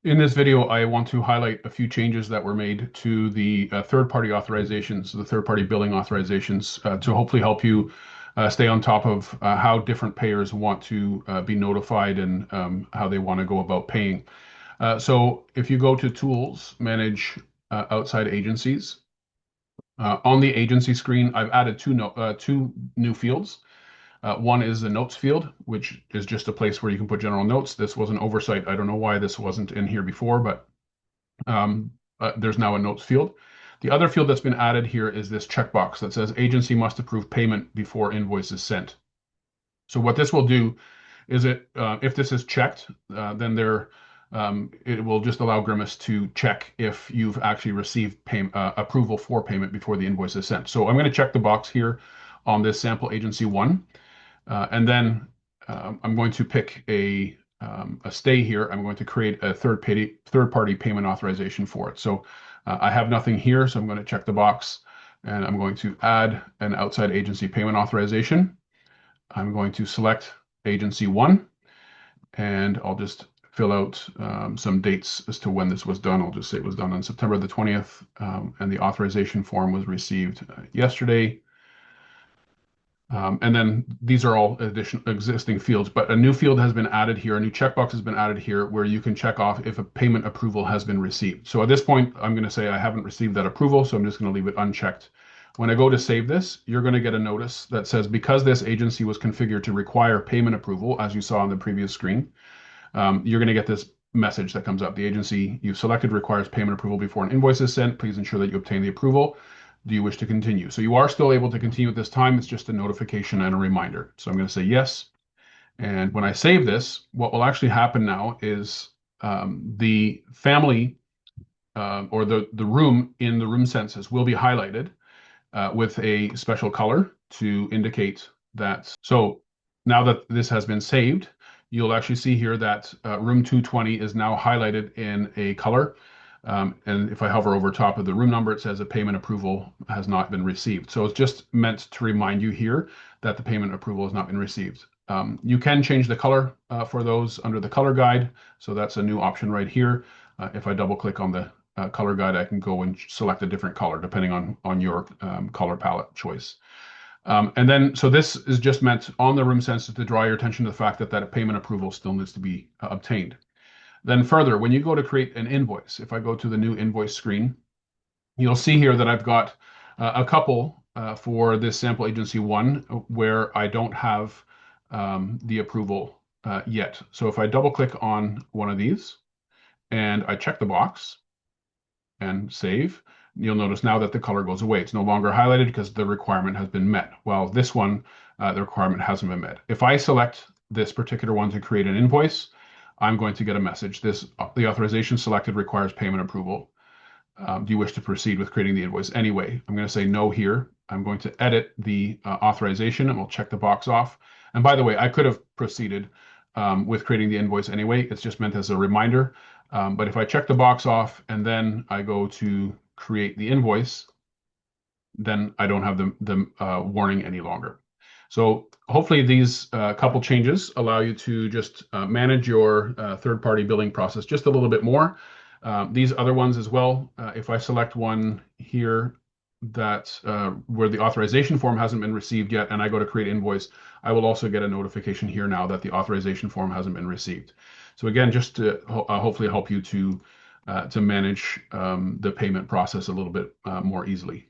In this video, I want to highlight a few changes that were made to the third-party authorizations, the third-party billing authorizations, to hopefully help you stay on top of how different payers want to be notified and how they want to go about paying. So if you go to Tools, Manage Outside Agencies, on the agency screen, I've added two new fields. One is the notes field, which is just a place where you can put general notes. This was an oversight. I don't know why this wasn't in here before, but there's now a notes field. The other field that's been added here is this checkbox that says agency must approve payment before invoice is sent. So what this will do is if this is checked, then it will just allow GRMHIS to check if you've actually received approval for payment before the invoice is sent. So I'm going to check the box here on this sample agency one. And then I'm going to pick a stay here. I'm going to create a third-party payment authorization for it. So I have nothing here, so I'm going to check the box, and I'm going to add an outside agency payment authorization. I'm going to select agency one, and I'll just fill out some dates as to when this was done. I'll just say it was done on September the 20th, and the authorization form was received yesterday. And then these are all existing fields, but a new field has been added here. A new checkbox has been added here where you can check off if a payment approval has been received. So at this point, I'm going to say I haven't received that approval, so I'm just going to leave it unchecked. When I go to save this, you're going to get a notice that says because this agency was configured to require payment approval, as you saw on the previous screen, you're going to get this message that comes up. The agency you've selected requires payment approval before an invoice is sent. Please ensure that you obtain the approval. Do you wish to continue? So you are still able to continue at this time. It's just a notification and a reminder. So I'm going to say yes. And when I save this, what will actually happen now is the family or the room in the room census will be highlighted with a special color to indicate that. So now that this has been saved, you'll actually see here that room 220 is now highlighted in a color. And if I hover over top of the room number, it says a payment approval has not been received. So it's just meant to remind you here that the payment approval has not been received. You can change the color for those under the color guide. So that's a new option right here. If I double click on the color guide, I can go and select a different color depending on your color palette choice. And then, so this is just meant on the room census to draw your attention to the fact that that payment approval still needs to be obtained. Then further, when you go to create an invoice, if I go to the new invoice screen, you'll see here that I've got a couple for this sample agency one where I don't have the approval yet. So if I double click on one of these and I check the box and save, you'll notice now that the color goes away. It's no longer highlighted because the requirement has been met. Well, this one, the requirement hasn't been met. If I select this particular one to create an invoice, I'm going to get a message. The authorization selected requires payment approval. Do you wish to proceed with creating the invoice anyway? I'm going to say no here. I'm going to edit the authorization and we'll check the box off. And by the way, I could have proceeded with creating the invoice anyway. It's just meant as a reminder. But if I check the box off and then I go to create the invoice, then I don't have the warning any longer. So hopefully these couple changes allow you to just manage your third-party billing process just a little bit more. These other ones as well, if I select one here that where the authorization form hasn't been received yet and I go to create invoice, I will also get a notification here now that the authorization form hasn't been received. So again, just to hopefully help you to manage the payment process a little bit more easily.